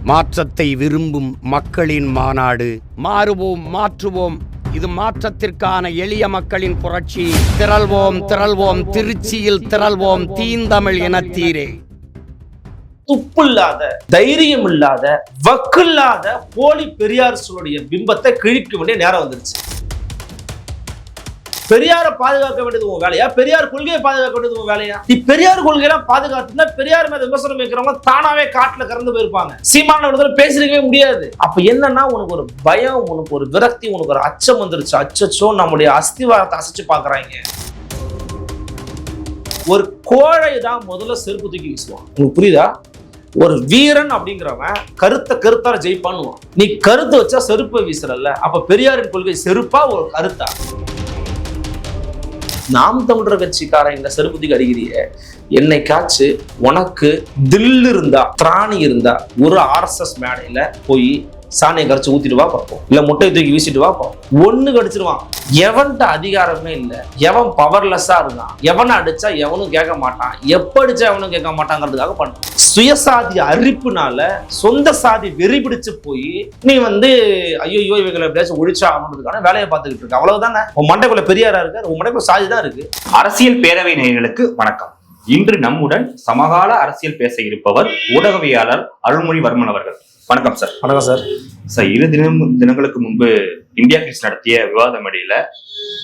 மாற்றத்தை விரும்பும் மக்களின் மாநாடு. மாறுவோம், மாற்றுவோம். இது மாற்றத்திற்கான எளிய மக்களின் புரட்சி. திரள்வோம், திரள்வோம், திருச்சியில் திரள்வோம், தீந்தமிழ் இனத்தீரே. துப்பில்லாத, தைரியம் இல்லாத, வக்கில்லாத போலி பெரியாரிஸ்டுடைய பிம்பத்தை கிழிக்க வேண்டிய நேரம் வந்துருச்சு. பெரியாரை பாதுகாக்க வேண்டியது உங்க வேலையா? பெரியார் கொள்கையை பாதுகாக்க வேண்டியது உங்க வேலையா? நீ பெரியார் கொள்கையெல்லாம் பாதுகாத்துனா பெரியார் மேல விமர்சனம் வைக்கிறவங்க தானாவே காட்டுல கறந்து போயிருப்பாங்க. சீமான பேசிருக்கவே முடியாது. அப்ப என்னன்னா, உனக்கு ஒரு பயம், உனக்கு ஒரு விரக்தி, உனக்கு ஒரு அச்சம் வந்துருச்சு. அச்சச்சோ, நம்முடைய அஸ்திவாரத்தை அசைச்சு பாக்குறாங்க. ஒரு கோழை தான் முதல்ல செருப்பு தூக்கி வீசுவான். உங்களுக்கு புரியுதா? ஒரு வீரன் அப்படிங்கிறவன் கருத்தார ஜெயிப்பான்னுவான். நீ கருத்து வச்சா செருப்பை வீசுறல்ல, அப்ப பெரியாரின் கொள்கை செருப்பா ஒரு கருத்தா? நாம் தமிழர் கட்சிக்காரன் இந்த செருப்புத்திக்கு அடிக்கிறிய, என்னை காச்சு உனக்கு தில்லு இருந்தா, திராணி இருந்தா, ஒரு RSS மேடையில போய் சாணியை கரைச்சு ஊத்திட்டு வா பார்ப்போம், இல்ல முட்டையை தூக்கி வீசிட்டு வா பார்ப்போம். ஒண்ணு கடிச்சிருவான். எவன்ட்ட அதிகாரமே இல்லை, எவன் பவர்லெஸ்ஸா இருக்கான், எவனை அடிச்சா எவனும் கேட்க மாட்டான், எப்ப அடிச்சா எவனும் கேட்க மாட்டாங்கிறதுக்காக பண்ண சுயசாதி அரிப்புனால சொந்த சாதி வெறி பிடிச்சு போய் நீ ஐயோ இவங்களை எப்படியாச்சும் ஒழிச்சா ஆகணுன்றதுக்கான வேலையை பார்த்துக்கிட்டு இருக்க. அவ்வளவுதானே. உன் மண்டைக்குள்ள பெரியாரா இருக்கு, உன் மண்டைக்குள்ள சாதி தான் இருக்கு. அரசியல் பேரவை நேயர்களுக்கு வணக்கம். இன்று நம்முடன் சமகால அரசியல் பேச இருப்பவர் ஊடகவியலாளர் அருள்மொழிவர்மன் அவர்கள். வணக்கம் சார். வணக்கம் சார். சார், 2 தினங்களுக்கு முன்பு இந்தியா கிளிட்ஸ் நடத்திய விவாத மேடையில,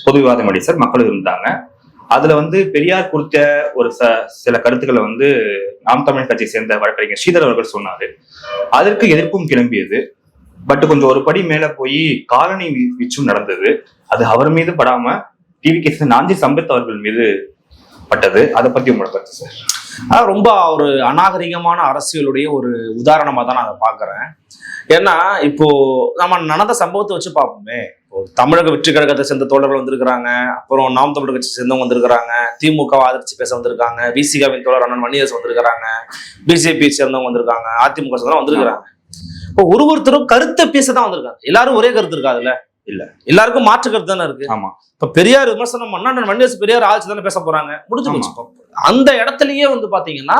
பொது விவாத மேடை சார், மக்கள் இருந்தாங்க. அதுல பெரியார் குறித்த ஒரு சில கருத்துக்களை நாம் தமிழ் கட்சியை சேர்ந்த வழக்கறிஞர் ஸ்ரீதர் அவர்கள் சொன்னாரு. அதற்கு எதிர்ப்பும் கிளம்பியது. பட் கொஞ்சம் ஒரு படி மேல போய் காலனி வீச்சும் நடந்தது. அது அவர் மீது படாம டிவி நாஞ்சி சம்பத் அவர்கள் மீது பட்டது. அதை பத்தி உங்களோட கருத்து சார்? ரொம்ப ஒரு அநாகரிகமான அரசியலுடைய ஒரு உதாரணமா தான் நான் பாக்குறேன். ஏன்னா இப்போ நம்ம நடந்த சம்பவத்தை வச்சு பார்ப்போமே. தமிழக வெற்றி கழகத்தை சேர்ந்த தோழர்கள் வந்திருக்கிறாங்க, அப்புறம் நாம் தமிழர் கட்சி சேர்ந்தவங்க வந்திருக்கிறாங்க, திமுகவை ஆதரிச்சு பேச வந்திருக்காங்க, விசிகாவின் தோழர் அண்ணன் வன்னியரசு வந்திருக்கிறாங்க, பிஜேபி சேர்ந்தவங்க வந்திருக்காங்க, அதிமுக சேர்ந்தவங்க வந்திருக்கிறாங்க. இப்போ ஒருத்தரும் கருத்தை பேசதான் வந்திருக்காங்க. எல்லாரும் ஒரே கருத்து இருக்காதுல்ல? இல்ல, எல்லாருக்கும் மாற்று கருத்து தானே இருக்கு. ஆமா. இப்ப பெரியார் விமர்சனம் பண்ணா வன்னியரசு பெரியார் ஆட்சி தானே பேச போறாங்க. முடிஞ்சு போச்சு. அந்த இடத்துலயே பாத்தீங்கன்னா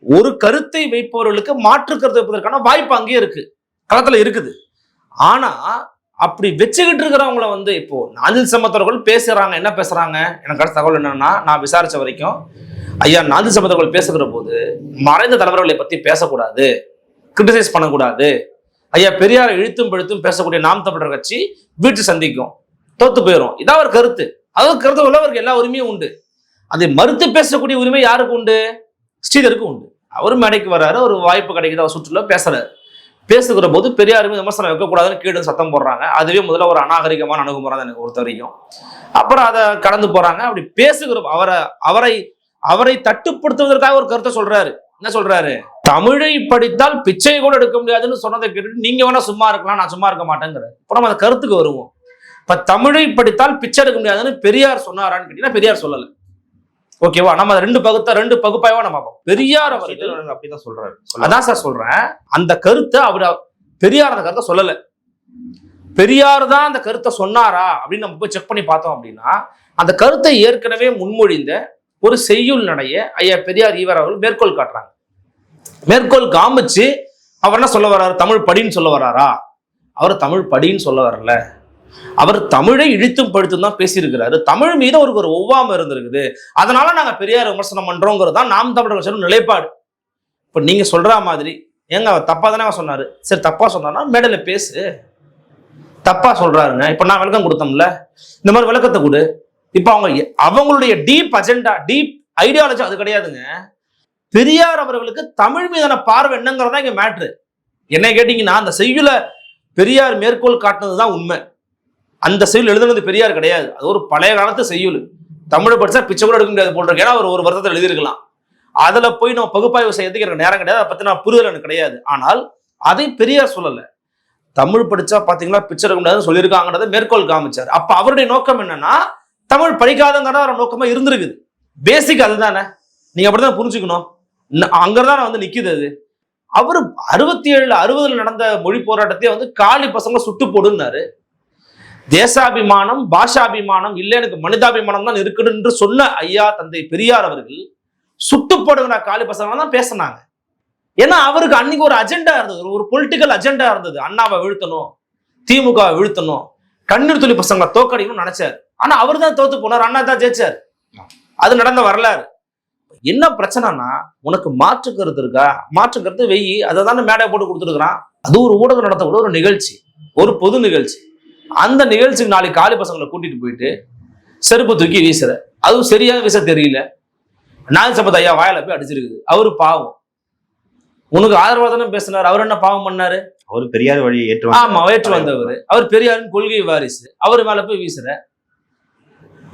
ஒரு கருத்தை வைப்பவர்களுக்கு மாற்று கருத்து வைப்பதற்கான வாய்ப்பு அங்கேயே இருக்கு, களத்துல இருக்குது. ஆனா அப்படி வச்சுக்கிட்டு இருக்கிறவங்கள இப்போ நாஞ்சில் சம்பத் அவர்கள் பேசுறாங்க. என்ன பேசுறாங்க? எனக்கு அடுத்த தகவல் என்னன்னா, நான் விசாரிச்ச வரைக்கும் ஐயா நாஞ்சில் சம்பத் அவர்கள் பேசுகிற போது மறைந்த தலைவர்களை பத்தி பேசக்கூடாது, கிரிட்டிசைஸ் பண்ணக்கூடாது. ஐயா பெரியாரை இழுத்தும் பழுத்தும் பேசக்கூடிய நாம் தமிழர் கட்சி வீட்டு சந்திக்கும், தோத்து போயிடும். இதான் ஒரு கருத்து. அதாவது கருத்து உள்ளவருக்கு எல்லா உரிமையும் உண்டு. அதை மறுத்து பேசக்கூடிய உரிமை யாருக்கு உண்டு? ஸ்ரீதருக்கு உண்டு. அவரும் மேடைக்கு வர்றாரு, ஒரு வாய்ப்பு கிடைக்குது, அவர் சுற்றுலா பேசுறாரு. பேசுகிற போது பெரியாருமே விமர்சனம் வைக்கக்கூடாதுன்னு கீழே சத்தம் போடுறாங்க. அதுவே முதல்ல ஒரு அநாகரிகமான அணுகுமுறை தான் எனக்கு பொறுத்த வரைக்கும். அப்புறம் அதை கடந்து போறாங்க. அப்படி பேசுகிற அவரை தட்டுப்படுத்துவதற்காக ஒரு கருத்தை சொல்றாரு. என்ன சொல்றாரு? தமிழை படித்தால் பிச்சை கூட எடுக்க முடியாதுன்னு சொன்னதை கேட்டுட்டு நீங்க வேணா சும்மா இருக்கலாம், நான் சும்மா இருக்க மாட்டேங்கிறார். அப்புறம் நம்ம அந்த கருத்துக்கு வருவோம். இப்ப தமிழை படித்தால் பிச்சை எடுக்க முடியாதுன்னு பெரியார் சொன்னாரான்னு கேட்டீங்கன்னா பெரியார் சொல்லல. ஓகேவா? நம்ம ரெண்டு பகுப்பாய்வா நம்ம பெரியார் அவர்கள் அப்படிதான் சொல்றாரு. அதான் சார் சொல்றேன். அந்த கருத்தை பெரியார் அந்த கருத்தை சொல்லல. பெரியார் தான் அந்த கருத்தை சொன்னாரா அப்படின்னு நம்ம போய் செக் பண்ணி பார்த்தோம் அப்படின்னா, அந்த கருத்தை ஏற்கனவே முன்மொழிந்த ஒரு செய்யுள் நடைய ஐயா பெரியார் ஈவர் அவர்கள் மேற்கோள் காட்டுறாங்க. மேற்கோள் காமிச்சு அவர் என்ன சொல்ல வர்றாரு? தமிழ் படின்னு சொல்ல வர்றாரா? அவர் தமிழ் படின்னு சொல்ல வரல. அவர் தமிழை இழுத்தும் படுத்தும் தான் பேசியிருக்கிறாரு. தமிழ் மீது அவருக்கு ஒரு ஒவ்வாமை இருந்திருக்குது. அதனால நாங்க பெரியார் விமர்சனம் பண்றோங்கிறது தான் நாம் தமிழர் கட்சியோட நிலைப்பாடு. இப்ப நீங்க சொல்ற மாதிரி ஏங்க தப்பா தானே சொன்னாரு. சரி, தப்பா சொன்னார்னா மேடையில பேசு. தப்பா சொல்றாருங்க, இப்ப நான் விளக்கம் கொடுத்தோம்ல, இந்த மாதிரி விளக்கத்தை கொடு. இப்ப அவங்களுடைய டீப் அஜெண்டா, டீப் ஐடியாலஜி அது கிடையாதுங்க. பெரியார் அவர்களுக்கு தமிழ் மீதான பார்வை என்னங்கிறதா இங்க மேட்ரு. என்ன கேட்டீங்கன்னா, அந்த செய்யுள பெரியார் மேற்கோள் காட்டினதுதான் உண்மை. அந்த செய்யுள் எழுதுனது பெரியார் கிடையாது. அது ஒரு பழைய காலத்து செய்யுள். தமிழை படிச்சா பிச்சை கூட எடுக்க முடியாது போல் இருக்கு. ஏன்னா ஒரு வருஷத்தில் எழுதியிருக்கலாம். அதுல போய் நம்ம பகுப்பாய்வு செய்யறதுக்கு எனக்கு நேரம் கிடையாது. அதை பத்தி நான் புரிதல் எனக்கு கிடையாது. ஆனால் அதை பெரியார் சொல்லல. தமிழ் படிச்சா பாத்தீங்களா பிச்சை எடுக்க முடியாதுன்னு சொல்லியிருக்காங்கன்றதை மேற்கோள் காமிச்சார். அப்ப அவருடைய நோக்கம் என்னன்னா, தமிழ் படிக்காதங்கிறத அவர் நோக்கமா இருந்திருக்குது. பேசிக் அதுதானே. நீங்க அப்படிதான் புரிஞ்சுக்கணும். அங்கதான் நிக்குது அது. அவரு 67-60 நடந்த மொழி போராட்டத்தை காலி பசங்க சுட்டு போடுனாரு. தேசாபிமானம், பாஷாபிமானம் இல்ல, எனக்கு மனிதாபிமானம் தான் இருக்குது என்று சொன்ன ஐயா தந்தை பெரியார் அவர்கள் சுட்டு போடுங்கிற காலி பசங்க தான் பேசினாங்க. ஏன்னா அவருக்கு அன்னைக்கு ஒரு அஜெண்டா இருந்தது, ஒரு பொலிட்டிக்கல் அஜெண்டா இருந்தது. அண்ணாவை வீழ்த்தணும், திமுகவை வீழ்த்தணும், கண்ணீர் துளி பசங்களை தோக்கடிக்கணும்னு நினைச்சாரு. ஆனா அவர் தான் தோத்து போனார், அண்ணா தான் ஜெயிச்சார். அது நடந்த வரலாறு. என்ன பிரச்சனைனா, உனக்கு மாற்று கருத்து இருக்கா, மாற்று கருத்து வெயி, அதை தானே மேடை போட்டு கொடுத்துருக்கான். அது ஒரு ஊடகம் நடத்தக்கூடிய ஒரு நிகழ்ச்சி, ஒரு பொது நிகழ்ச்சி. அந்த நிகழ்ச்சிக்கு நாளைக்கு காலி பசங்களை கூட்டிட்டு போயிட்டு செருப்பு தூக்கி வீசுற, அதுவும் சரியா வீச தெரியல. நாகல் சம்பத் ஐயா வாயில போய் அடிச்சிருக்குது. அவரு பாவம், உனக்கு ஆதரவா தானே பேசினார். அவர் என்ன பாவம் பண்ணாரு? அவர் பெரியார் வழி ஆமா ஏற்று வந்தவர். அவர் பெரியாரின் கொள்கை வாரிசு. அவர் மேல போய் வீசுற,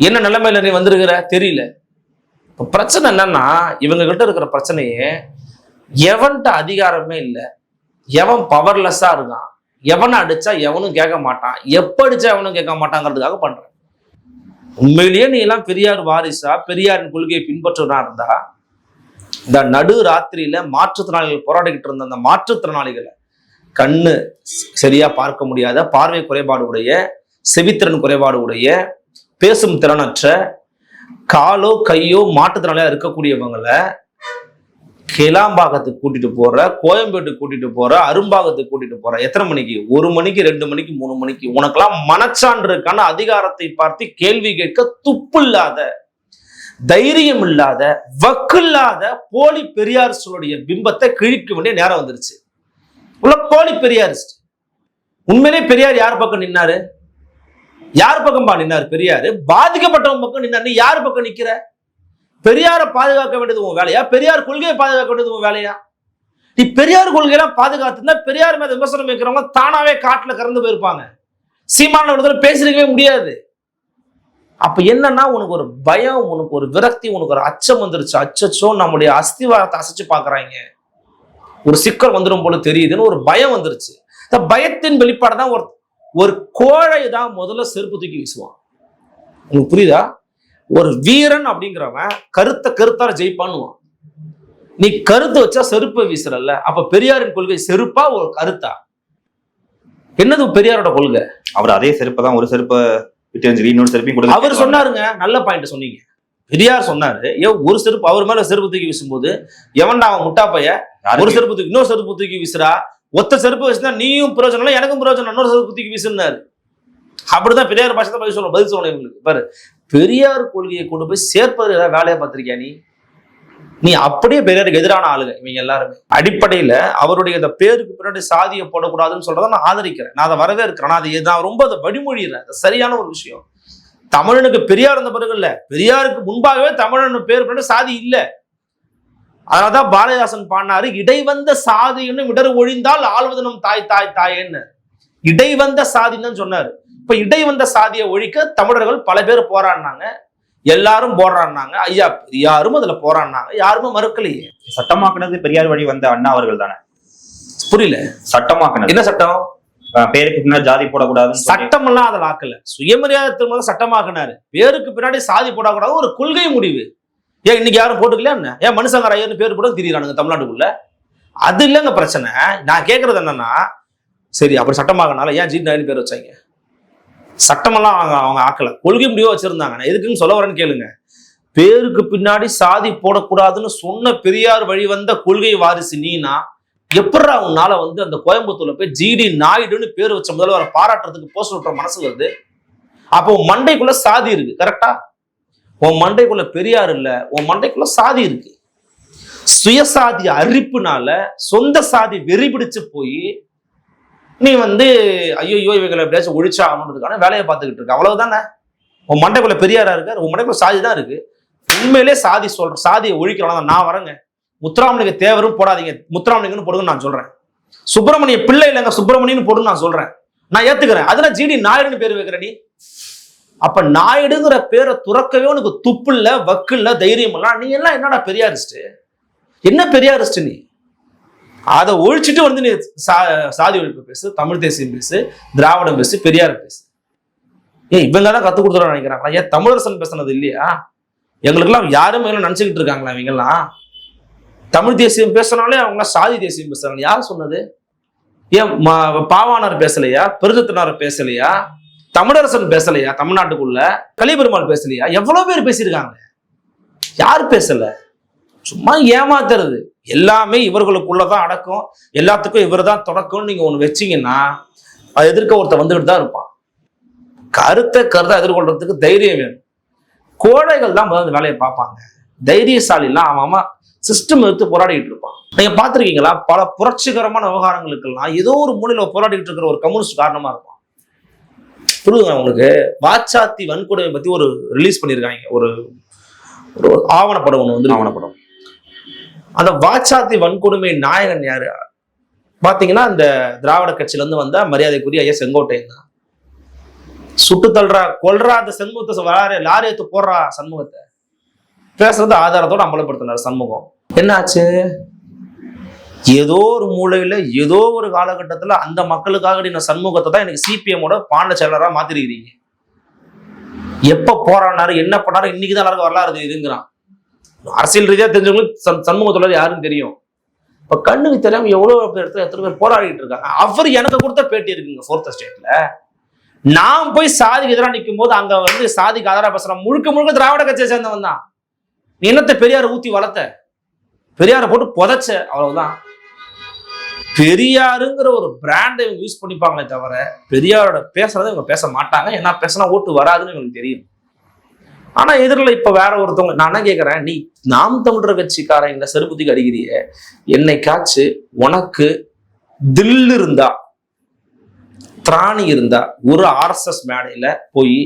என்ன நிலைமையில நீ வந்திருக்கிற தெரியல. இப்ப பிரச்சனை என்னன்னா, இவங்க கிட்ட இருக்கிற பிரச்சனையே எவன்கிட்ட அதிகாரமே இல்லை, எவன் பவர்லெஸ்ஸா இருக்கான், எவனை அடிச்சா எவனும் கேட்க மாட்டான், எப்ப அடிச்சா எவனும் கேட்க மாட்டாங்கிறதுக்காக பண்றேன். உண்மையிலேயே நீ எல்லாம் பெரியார் வாரிசா, பெரியாரின் கொள்கையை பின்பற்றுவதா இருந்தா, இந்த நடு ராத்திரியில மாற்றுத்திறனாளிகள் போராடிக்கிட்டு இருந்த அந்த மாற்றுத்திறனாளிகளை, கண்ணு சரியா பார்க்க முடியாத, பார்வை குறைபாடு உடைய, செவித்திறன் குறைபாடு உடைய, பேசும் திறனற்ற, காலோ கையோ மாற்றுத்திறனாளியா இருக்கக்கூடியவங்களை கிளாம்பாக்கத்துக்கு கூட்டிட்டு போற, கோயம்பேட்டுக்கு கூட்டிட்டு போற, அரும்பாக்கத்துக்கு கூட்டிட்டு போற. எத்தனை மணிக்கு? 1 மணிக்கு, 2 மணிக்கு, 3 மணிக்கு. உனக்கெல்லாம் மனச்சான்றுக்கான அதிகாரத்தை பார்த்து கேள்வி கேட்க துப்பு இல்லாத, தைரியம் இல்லாத, வக்கில்லாத போலி பெரியாரிஸ்டுடைய பிம்பத்தை கிழிக்க வேண்டிய நேரம் வந்துருச்சு. உள்ள போலி பெரியாரிஸ்ட். உண்மையிலே பெரியார் யார் பக்கம் நின்னாரு? யார் பக்கம் நின்னாரு? பெரியாரு பாதிக்கப்பட்டவன் பக்கம் நின்னாரு. நீ யார் பக்கம் நிக்கிற? பெரியாரை பாதுகாக்க வேண்டியது உன் வேலையா? பெரியார் கொள்கையை பாதுகாக்க வேண்டியது உன் வேலையா? நீ பெரியார் கொள்கையெல்லாம் பாதுகாத்துனா பெரியார் மேல விமர்சனம் வைக்கிறவங்க தானாவே காட்டுல கறந்து போயிருப்பாங்க. சீமான ஒரு தடவை பேசிருக்கவே முடியாது. அப்ப என்னன்னா, உனக்கு ஒரு பயம், உனக்கு ஒரு விரக்தி, உனக்கு ஒரு அச்சம் வந்துருச்சு. அச்சச்சோ, நம்முடைய அஸ்திவாரத்தை அசைச்சு பாக்குறாங்க, ஒரு சிக்கல் வந்துடும் போல தெரியுதுன்னு ஒரு பயம் வந்துருச்சு. இந்த பயத்தின் வெளிப்பாடு தான் ஒரு கோழை தான் முதல்ல செருப்பு தூக்கி வீசுவான். உங்களுக்கு புரியுதா? ஒரு வீரன் அப்படிங்கிறவன் கருத்தால ஜெயிப்பான்னுவான். நீ கருத்து வச்சா செருப்பை வீசுறல்ல, அப்ப பெரியாரின் கொள்கை செருப்பா ஒரு கருத்தா? என்னது பெரியாரோட கொள்கை? அவர் அதே செருப்பை தான், ஒரு செருப்பை விட்டு இன்னொரு செருப்பையும் கொடுத்து அவர் சொன்னாருங்க. நல்ல பாயிண்ட் சொன்னீங்க. பெரியார் சொன்னாரு, ஒரு செருப்பு அவர் மேல செருப்பு தூக்கி வீசும்போது, எவன்டா அவன் முட்டா பைய ஒரு செருப்பு தூக்கி இன்னொரு செருப்பு தூக்கி வீசுறா, ஒத்த செருப்பு வச்சுனா நீயும் பிரயோஜனம் இல்லை, எனக்கும் பிரயோஜனம், இன்னொரு செருப்பு தூக்கி வீசுனாரு. அப்படிதான் பெரியார் பாஷை தான் பதில் சொல்லணும் இவங்களுக்கு. பாரு, பெரியார் கொள்கையை கொண்டு போய் சேர்ப்பது ஏதாவது வேலையை பார்த்திருக்கியா நீ அப்படியே பெரியாருக்கு எதிரான ஆளுங்க இவங்க எல்லாருமே. அடிப்படையில அவருடைய இந்த பேருக்கு பின்னாடி சாதியை போடக்கூடாதுன்னு சொல்றதை நான் ஆதரிக்கிறேன், நான் அதை வரவேற்கிறேன். நான் ரொம்ப அதை வழிமொழிகிறேன். சரியான ஒரு விஷயம். தமிழனுக்கு பெரியார் இருந்த பிறகு இல்ல, பெரியாருக்கு முன்பாகவே தமிழன் பேர் பின்னாடி சாதி இல்லை. அதனாலதான் பாரதிதாசன் பாடினாரு, இடைவந்த சாதின்னு இடர் ஒழிந்தால் ஆழ்வதனும் தாய் தாய் தாயேன்னு. இடைவந்த சாதின்னு தான் சொன்னாரு. இப்ப இடைவந்த சாதியை ஒழிக்க தமிழர்கள் பல பேர் போராடினாங்க, எல்லாரும் போராடினாங்க. ஐயா பெரியாரும் அதுல போராடினாங்க, யாருமே மறுக்கலையே. சட்டமாக்குனது பெரியார் வழி வந்த அண்ணா அவர்கள் தானே. புரியல? சட்டமாக்குனது என்ன சட்டம்? பேருக்கு பின்னாடி ஜாதி போடக்கூடாது சட்டம் எல்லாம் அதில் ஆக்கல. சுயமரியாதை திரும்ப சட்டமாக்குனாரு. பேருக்கு பின்னாடி சாதி போடக்கூடாது ஒரு கொள்கை முடிவு. ஏன் இன்னைக்கு யாரும் போட்டுக்கலையா என்ன? ஏன் மனுஷங்கர் ஐயர்னு பேர் போட திரியிறானுங்க தமிழ்நாட்டுக்குள்ள? அது இல்லைங்க பிரச்சனை. நான் கேட்கறது என்னன்னா, சரி அப்படி சட்டமாகனால ஏன் ஜி9 பேர் வச்சாங்க? சட்டமெல்லாம் அவங்க ஆக்கல, கொள்கை முடிவா வச்சிருந்தாங்க. நான் எதுக்குன்னு சொல்ல வரேன்னு கேளுங்க. பேருக்கு பின்னாடி சாதி போடக்கூடாதுன்னு சொன்ன பெரியார் வழி வந்த கொள்கை வாரிசு நீனா, எப்படா உன்னால அந்த கோயம்புத்தூர்ல போய் ஜிடி நாயுடுன்னு பேர் வச்ச முதல்வரை பாராட்டுறதுக்கு போஸ்ட் விட்டுற மனசு வருது? அப்போ உன் மண்டைக்குள்ள சாதி இருக்கு, கரெக்டா? உன் மண்டைக்குள்ள பெரியார் இல்ல, உன் மண்டைக்குள்ள சாதி இருக்கு. சுயசாதி அரிப்புனால சொந்த சாதி வெறி பிடிச்சு போய் நீ ஐயோ இவங்களை எப்படியாச்சும் ஒழிச்சாகணுன்றதுக்கான வேலையை பார்த்துக்கிட்டு இருக்க, அவ்வளவுதானே. உன் மண்டைக்குள்ள பெரியாரா இருக்காரு, உன் மண்டைக்குள்ள சாதி தான் இருக்கு. உண்மையிலே சாதி சொல்ற, சாதியை ஒழிக்கலாம் நான் வரேங்க. முத்துராமலிங்க தேவரும் போடாதீங்க, முத்துராமலிங்கன்னு போடுங்கன்னு நான் சொல்றேன். சுப்பிரமணிய பிள்ளை இல்லைங்க, சுப்பிரமணியன்னு போடுன்னு நான் சொல்றேன். நான் ஏத்துக்கிறேன். அதெல்லாம் ஜிடி நாயுடுன்னு பேர் வைக்கிற நீ. அப்ப நாயுடுங்கிற பேரை துறக்கவே உனக்கு துப்பு இல்ல, வக்கு இல்ல, தைரியம் இல்ல. நீ எல்லாம் என்னடா பெரியாரிஸ்ட்? என்ன பெரியாரிஸ்ட் நீ? அதை ஒழிச்சுட்டு நீ சாதி ஒழிப்பு பேசு, தமிழ் தேசியம் பேசு, திராவிடம் பேசு, பெரியார் பேசு. ஏன் இவங்க தான் கத்துக் கொடுத்துருன்னு நினைக்கிறாங்களா? ஏன் தமிழரசன் பேசுனது இல்லையா? எங்களுக்கெல்லாம் யாரும் நினைச்சுக்கிட்டு இருக்காங்களா இவங்கெல்லாம்? தமிழ் தேசியம் பேசினாலே அவங்க சாதி தேசியம் பேசுறாங்க. யார் சொன்னது? ஏன் பாவாணர் பேசலையா? பெருந்தத்தினார் பேசலையா? தமிழரசன் பேசலையா? தமிழ்நாட்டுக்குள்ள கலிபெருமாள் பேசலையா? எவ்வளவு பேர் பேசியிருக்காங்க. யார் பேசல? சும்மா ஏமாத்துறது. எல்லாமே இவர்களுக்குள்ளதான் அடக்கம், எல்லாத்துக்கும் இவர் தான் தொடக்கம்னு நீங்க ஒண்ணு வச்சீங்கன்னா அது எதிர்க்க ஒருத்தர் வந்துகிட்டு தான் இருப்பான். கருத்தை எதிர்கொள்றதுக்கு தைரியம் வேணும். கோழைகள் தான் முதல்ல அந்த வேலையை பார்ப்பாங்க. தைரியசாலிலாம் அவன் சிஸ்டம் எடுத்து போராடிட்டு இருப்பான். நீங்க பாத்திருக்கீங்களா, பல புரட்சிகரமான விவகாரங்களுக்கெல்லாம் ஏதோ ஒரு மூலையில போராடிட்டு இருக்கிற ஒரு கம்யூனிஸ்ட் காரணமா இருப்பான். புரியுதுங்க உங்களுக்கு? வாச்சாத்தி வன்கொடுமை பத்தி ஒரு ரிலீஸ் பண்ணிருக்காங்க, ஒரு ஆவணப்படம் ஒண்ணு வந்து. ஆவணப்படம். அந்த வாச்சாத்தி வன்கொடுமை நாயகன் யாரு பாத்தீங்கன்னா, இந்த திராவிட கட்சியில இருந்து வந்த மரியாதைக்குரிய ஐயா செங்கோட்டையன் தான். சுட்டு தள்ளுறா கொல்றா அந்த சண்முகத்தை, லாரி எடுத்து போடுறா சண்முகத்தை, பேசுறது ஆதாரத்தோட அம்பலப்படுத்தினார் சண்முகம். என்னாச்சு? ஏதோ ஒரு மூலையில ஏதோ ஒரு காலகட்டத்துல அந்த மக்களுக்காக நீங்க சண்முகத்தை தான் எனக்கு சிபிஎம்மோட பாண்ட செயலரா மாத்திருக்கிறீங்க. எப்ப போராடினாரு, என்ன பண்ணாரு, இன்னைக்குதான் எல்லாருக்கும் வரலாறு தெரியுதுங்கிறான். அரசியல் ரீதியா தெரிஞ்சவங்களுக்கு சண்முகத்தோட யாருன்னு தெரியும். இப்ப கண்ணுக்கு தெரியாம எவ்வளவு இடத்துல எத்தனை பேர் போராடிட்டு இருக்காங்க. அவர் எனக்கு கொடுத்த பேட்டி இருக்குங்க 4th Estate. நான் போய் சாதிக்கு எதிராக நிற்கும் போது அங்க வந்து சாதிக்கு ஆதரவா பேசுறான். முழுக்க முழுக்க திராவிட கட்சியை சேர்ந்தவன் தான். நீ என்னத்தை பெரியார ஊத்தி வளர்த்த, பெரியார போட்டு புதைச்ச, அவ்வளவுதான். பெரியாருங்கிற ஒரு பிராண்டை இவங்க யூஸ் பண்ணிப்பாங்களே தவிர பெரியாரோட பேசுறதை இவங்க பேச மாட்டாங்க. ஏன்னா பேசினா ஓட்டு வராதுன்னு இவங்களுக்கு தெரியும். ஆனா எதிரில் இப்ப வேற ஒருத்தவங்க, நான் என்ன கேட்கிறேன், நீ நாம் தமிழர் கட்சிக்காரங்க செருப்புத்திக்கு அடிக்கிறிய, என்னைக்காச்சு உனக்கு தில் இருந்தா, திராணி இருந்தா ஒரு RSS மேடையில போய்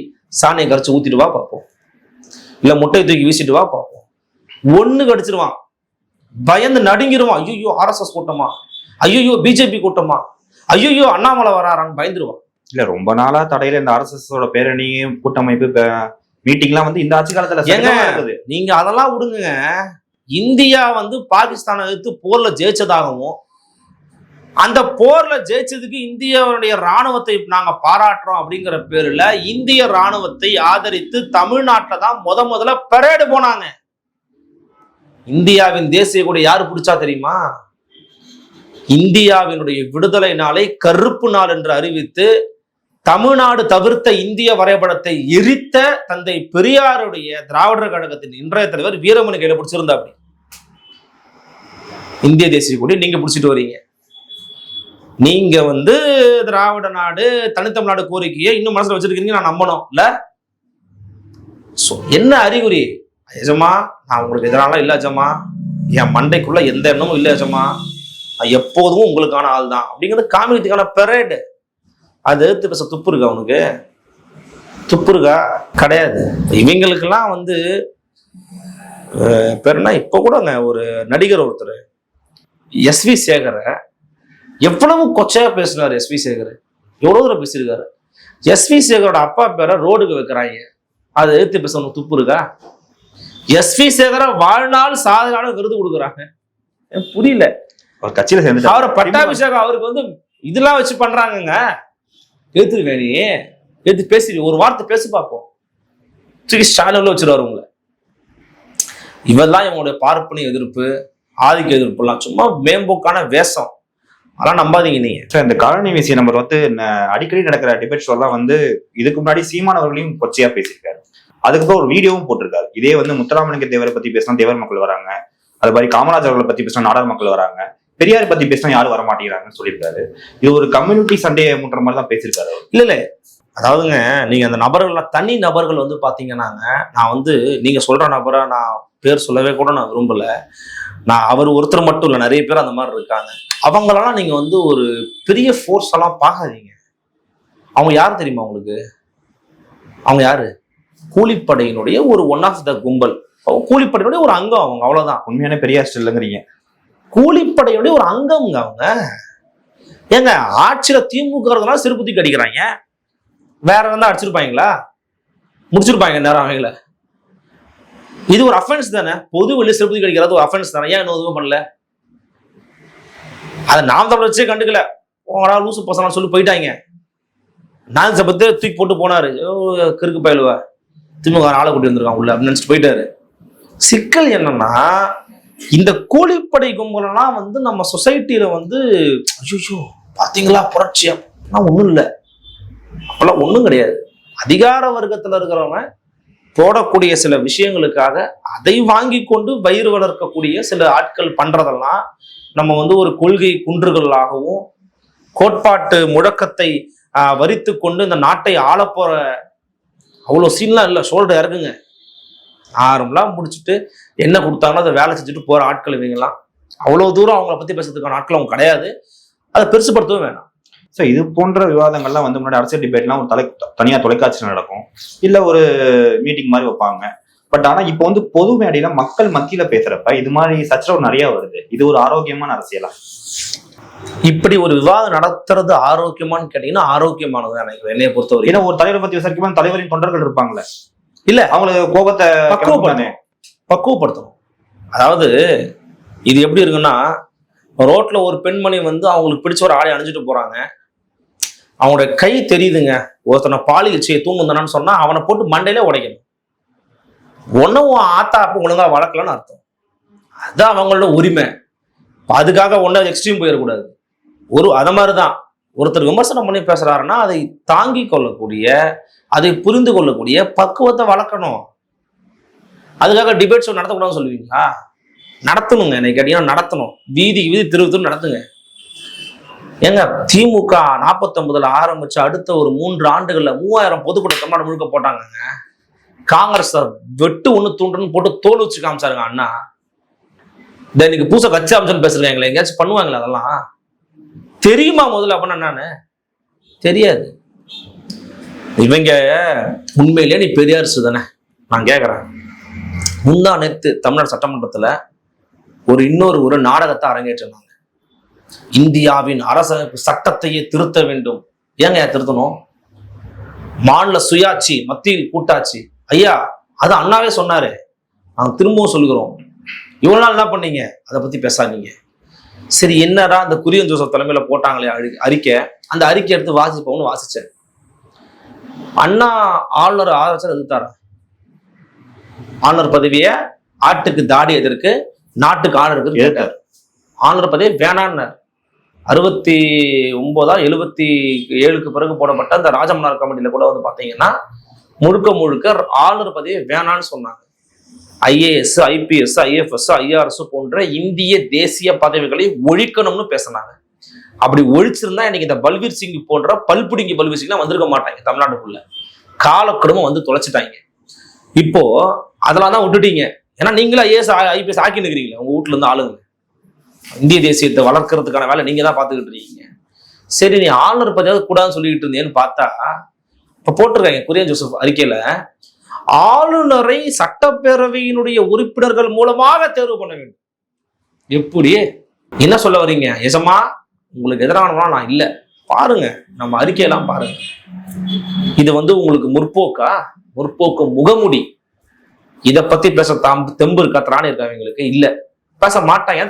சாணியை கரைச்சு ஊத்திட்டு வா பார்ப்போம், இல்ல முட்டையை தூக்கி வீசிட்டு வா பார்ப்போம். ஒண்ணு கடிச்சிருவான், பயந்து நடுங்கிடுவான். ஐயோ RSS கூட்டமா, ஐயோ பிஜேபி கூட்டமா, ஐயோ அண்ணாமலை வராரான்னு பயந்துருவான். இல்ல ரொம்ப நாளா தடையில இந்த RSS பேரணி கூட்டமைப்பு மீட்டிங்லாம் வந்து இந்த ஆட்சி காலத்துல ஏங்க நீங்க அதெல்லாம் விடுங்க. இந்தியா வந்து பாகிஸ்தானை எதிர்த்து போர்ல ஜெயிச்சதாகவும், அந்த போர்ல ஜெயிச்சதுக்கு இந்தியாவுடைய ராணுவத்தை நாங்க பாராட்டுறோம் அப்படிங்கிற பேருல இந்திய ராணுவத்தை ஆதரித்து தமிழ்நாட்டில தான் முதல்ல பரேடு போனாங்க. இந்தியாவின் தேசிய கொடி யாரு பிடிச்சா தெரியுமா? இந்தியாவினுடைய விடுதலை நாளை கருப்பு நாள் என்று அறிவித்து தமிழ்நாடு தவிர்த்த இந்திய வரைபடத்தை எரித்த தந்தை பெரியாருடைய திராவிடர் கழகத்தின் இன்றைய தலைவர் வீரமணி கையில பிடிச்சிருந்தா. அப்படி இந்திய தேசிய கொடி நீங்க பிடிச்சிட்டு வரீங்க. நீங்க வந்து திராவிட நாடு தனித்தமிழ்நாடு கோரிக்கையை இன்னும் மனசுல வச்சிருக்கீங்க, நான் நம்பணும் இல்ல. என்ன அறிகுறி? எஜமா நான் உங்களுக்கு எதிராலாம் இல்ல அஜமா, என் மண்டைக்குள்ள எந்த எண்ணமும் இல்ல அஜமா, நான் எப்போதும் உங்களுக்கான ஆள் தான் அப்படிங்கிறது காமிக்கிறதுக்கான பெரேடு. அது எதிர்த்து பேச துப்பு இருக்கா அவனுக்கு? துப்பு இருக்கா? கிடையாது. இவங்களுக்கெல்லாம் வந்து பேருனா இப்ப கூடங்க ஒரு நடிகர் ஒருத்தர் SV சேகரை எவ்வளவு கொச்சையா பேசினாரு. SV சேகர் எவ்வளவு தூரம் பேசியிருக்காரு. SV சேகரோட அப்பா பேரை ரோடுக்கு வைக்கிறாங்க, அதை எதிர்த்து பேச உனக்கு துப்பு இருக்கா? SV சேகரை வாழ்நாள் சாதனை விருது கொடுக்குறாங்க. புரியல. அவர் கட்சியில சேர்ந்து அவரை பட்டாபிஷேகம் அவருக்கு வந்து இதெல்லாம் வச்சு பண்றாங்கங்க. எடுத்துருவேன் நீ எடுத்து பேசி ஒரு வார்த்தை பேசி பார்ப்போம். ஸ்டாலின்ல வச்சிருவாரு உங்களை. இவெல்லாம் இவங்களுடைய பார்ப்பனிய எதிர்ப்பு, ஆதிக்க எதிர்ப்பு எல்லாம் சும்மா மேம்போக்கான வேஷம். அதெல்லாம் நம்பாதீங்க நீங்க. இந்த காலனி விஷயம் நம்பர் வந்து அடிக்கடி நடக்கிற டிபேட்ஸ் எல்லாம் வந்து இதுக்கு முன்னாடி சீமானவர்களையும் கொச்சையா பேசியிருக்காரு. அதுக்கப்புறம் ஒரு வீடியோவும் போட்டிருக்காரு. இதே வந்து முத்துராமலிங்க தேவரை பத்தி பேசினா தேவர் மக்கள் வராங்க, அது மாதிரி காமராஜர் அவர்களை பத்தி பேசினா நாடார் மக்கள் வராங்க, பெரியார் பத்தி பேசினா யாரும் வர மாட்டேங்கிறாங்கன்னு சொல்லியிருக்காரு. இது ஒரு கம்யூனிட்டி சண்டையை முன்ற மாதிரி தான் பேசியிருக்காரு. இல்ல அதாவதுங்க, நீங்க அந்த நபர்கள் தனி நபர்கள் வந்து பாத்தீங்கன்னாங்க, நான் வந்து நீங்க சொல்ற நபரை நான் பேர் சொல்லவே கூட நான் விரும்பல. நான் அவர் ஒருத்தர் மட்டும் இல்லை, நிறைய பேர் அந்த மாதிரி இருக்காங்க. அவங்களெல்லாம் நீங்க வந்து ஒரு பெரிய ஃபோர்ஸ் எல்லாம் பார்க்காதீங்க. அவங்க யாரு தெரியுமா உங்களுக்கு? அவங்க யாரு? கூலிப்படையினுடைய ஒரு ஒன் ஆஃப் த கும்பல், கூலிப்படையினுடைய ஒரு அங்கம் அவங்க, அவ்வளவுதான். உண்மையான பெரியார் இல்லைங்கிறீங்க. கூலிப்படையுடைய ஒரு அங்கம்ங்க அவங்க. ஏங்க ஆட்சியில திமுக சிறுபுத்திக்கு அடிக்கிறாங்க, வேற இருந்தா அடிச்சிருப்பாங்களா? முடிச்சிருப்பாங்க நேரம் அவங்கள. இது ஒரு அஃபென்ஸ் தானே. பொது வெளியே சிறுபுத்திக்கு அடிக்கிறது ஒரு அஃபென்ஸ் தானே. ஏன் இன்னும் எதுவும் பண்ணல? அதை நாம் தமிழ் வச்சே கண்டுக்கல. உங்களா லூசு பசங்க சொல்லி போயிட்டாங்க. நான் சபத்தை தூக்கி போட்டு போனாரு, கிறுக்கு பயிலுவ திமுக ஆளை கூட்டி வந்திருக்கான் உள்ள அப்படின்னு நினைச்சிட்டு போயிட்டாரு. சிக்கல் என்னன்னா, இந்த கூலிப்படை கும்பலாம் வந்து நம்ம சொசைட்டியில வந்து ஐயோ பாத்தீங்களா புரட்சியா ஒண்ணும் இல்லை, அப்பெல்லாம் ஒண்ணும் கிடையாது. அதிகார வர்க்கத்துல இருக்கிறவன் போடக்கூடிய சில விஷயங்களுக்காக அதை வாங்கி கொண்டு வயிறு வளர்க்கக்கூடிய சில ஆட்கள் பண்றதெல்லாம் நம்ம வந்து ஒரு கொள்கை குன்றுகளாகவும் கோட்பாட்டு முழக்கத்தை வரித்து கொண்டு இந்த நாட்டை ஆளப்போற அவ்வளோ சீன்லாம் இல்லை. ஷோல்டர் இறக்குங்க, ஆரம்பலாம் முடிச்சுட்டு என்ன கொடுத்தாங்களோ அதை வேலை செஞ்சுட்டு போற ஆட்கள் இவங்கெல்லாம். அவ்வளோ தூரம் அவங்கள பத்தி பேசுறதுக்கான ஆட்கள் அவங்க கிடையாது. அதை பெருசுப்படுத்தவும் வேணாம். ஸோ இது போன்ற விவாதங்கள்லாம் வந்து முன்னாடி அரசியல் டிபேட்லாம் ஒரு தனியாக தொலைக்காட்சியில் நடக்கும், இல்லை ஒரு மீட்டிங் மாதிரி வைப்பாங்க. பட் ஆனால் இப்போ வந்து பொது மேடையில மக்கள் மத்தியில பேசுறப்ப இது மாதிரி சச்சரவு நிறைய வருது. இது ஒரு ஆரோக்கியமான அரசியலா? இப்படி ஒரு விவாதம் நடத்துறது ஆரோக்கியமானு கேட்டீங்கன்னா ஆரோக்கியமானது நினைக்கிறேன் என்னைய பொறுத்தவரை. ஏன்னா ஒரு தலைவரை பத்தி விசாரிக்கும் தலைவரின் தொண்டர்கள் இருப்பாங்களே, இல்ல அவங்களுக்கு கோபத்தை பக்குவப்படுத்தணும். அதாவது இது எப்படி இருக்குன்னா, ரோட்ல ஒரு பெண்மணி வந்து அவங்களுக்கு பிடிச்ச ஒரு ஆடை அணிஞ்சிட்டு போறாங்க, அவங்களுடைய கை தெரியுதுங்க, ஒருத்தனை பாலியல் செய்ய தூங்குந்தானு சொன்னா அவனை போட்டு மண்டையிலே உடைக்கணும். ஒன்னும் ஆத்தா அப்ப ஒழுங்கா வளர்க்கலன்னு அர்த்தம். அதுதான் அவங்களோட உரிமை. அதுக்காக ஒன்னும் எக்ஸ்ட்ரீம் போயிடக்கூடாது. அது மாதிரிதான் ஒருத்தர் விமர்சனம் பண்ணி பேசுறாருன்னா அதை தாங்கி கொள்ளக்கூடிய, அதை புரிந்து கொள்ளக்கூடிய பக்குவத்தை வளர்க்கணும். அதுக்காக டிபேட் ஷோ நடத்தக்கூடாதுன்னு சொல்லுவீங்களா? நடத்தணுங்க. என்னை கேட்டீங்கன்னா நடத்தணும். வீதி திருத்தம் நடத்துங்க. ஏங்க திமுக 49 ஆரம்பிச்சு அடுத்த ஒரு 3 ஆண்டுகள்ல 3000 பொதுக்கூட்டம் தமிழ்நாடு முழுக்க போட்டாங்க. காங்கிரஸ் வெட்டு ஒண்ணு தூண்டுன்னு போட்டு தோல் வச்சு காமிச்சாருங்க அண்ணா. இன்னைக்கு பூசை கட்சி அம்சம் பேசுறாங்களே, எங்கேயாச்சும் பண்ணுவாங்களா? அதெல்லாம் தெரியுமா முதல்ல? அப்படின்னா என்னன்னு தெரியாது. இவங்க உண்மையிலேயே நீ பெரியாரிசு தானே? நான் கேட்கறேன். முந்தா நேத்து தமிழ்நாடு சட்டமன்றத்துல இன்னொரு நாடகத்தை அரங்கேற்றினாங்க. இந்தியாவின் அரசமைப்பு சட்டத்தையே திருத்த வேண்டும். ஏங்க திருத்தணும்? மாநில சுயாட்சி மத்தியில் கூட்டாட்சி. ஐயா, அது அண்ணாவே சொன்னாரு, நாங்க திரும்பவும் சொல்லுகிறோம். இவ்வளவு நாள் என்ன பண்ணீங்க? அதை பத்தி பேசாதீங்க. சரி, என்னடா அந்த குரியன் ஜோசப் தலைமையில போட்டாங்களே அறிக்கை, அந்த அறிக்கை எடுத்து வாசிப்போம்னு வாசிச்சேன். அண்ணா ஆளுநர் ஆதரவு எதிர்த்தாரா? ஆளுநர் பதவியை ஆட்டுக்கு தாடி எதற்கு, நாட்டுக்கு ஆளுநருக்கு கேட்டார். ஆளுநர் பதவி வேணான்னார். 69 77 பிறகு போடப்பட்ட அந்த ராஜமன்னார் கமிட்டியில கூட வந்து பாத்தீங்கன்னா முழுக்க ஆளுநர் பதவி வேணான்னு சொன்னாங்க. IAS, IPS, IFS, IRS போன்ற இந்திய தேசிய பதவிகளை ஒழிக்கணும்னு பேசினாங்க. அப்படி ஒழிச்சிருந்தா இன்னைக்கு இந்த பல்வீர் சிங் போன்ற பல்புடிங்கி பல்வீர் சிங்லாம் வந்திருக்க மாட்டாங்க. தமிழ்நாட்டுக்குள்ள காலக்கடுமை வந்து தொலைச்சிட்டாங்க. இப்போ அதெல்லாம் தான் விட்டுட்டீங்க. ஏன்னா நீங்களே IAS, IPS ஆக்கின்னு இருக்கிறீங்களே உங்க வீட்டுல இருந்து ஆளுங்க. இந்திய தேசியத்தை வளர்க்கறதுக்கான வேலை நீங்க தான் பார்த்துக்கிட்டு இருக்கீங்க. சரி, நீ ஆளுநர் பதவியாவது கூடாதுன்னு சொல்லிட்டு இருந்தேன்னு பார்த்தா இப்ப போட்டிருக்காங்க குரியன் ஜோசப் அறிக்கையில, ஆளுநரை சட்டப்பேரவையினுடைய உறுப்பினர்கள் மூலமாக தேர்வு பண்ண வேண்டும். எப்படி? என்ன சொல்ல வர்றீங்க? எசமா உங்களுக்கு எதிரானவனா நான் இல்ல, பாருங்க நம்ம அறிக்கையெல்லாம் பாருங்க. இது வந்து உங்களுக்கு முற்போக்கு முகமுடி. இதை பத்தி பேச தெம்பு இருக்கத்தான் இருக்கவங்களுக்கு இல்ல, பேச மாட்டாங்க.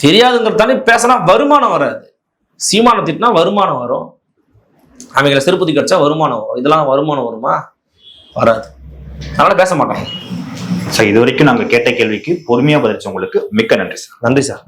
தெரியாதுங்கிறதானே பேசினா வருமானம் வராது. சீமானம் திட்டினா வருமானம் வரும், அவங்களை சிறுபதி கடிச்சா வருமானம் வரும். இதெல்லாம் வருமானம் வருமா? வராது. அதனால பேச மாட்டாங்க. இது வரைக்கும் நாங்க கேட்ட கேள்விக்கு பொறுமையா பதிலளிச்சவங்களுக்கு மிக்க நன்றி சார். நன்றி சார்.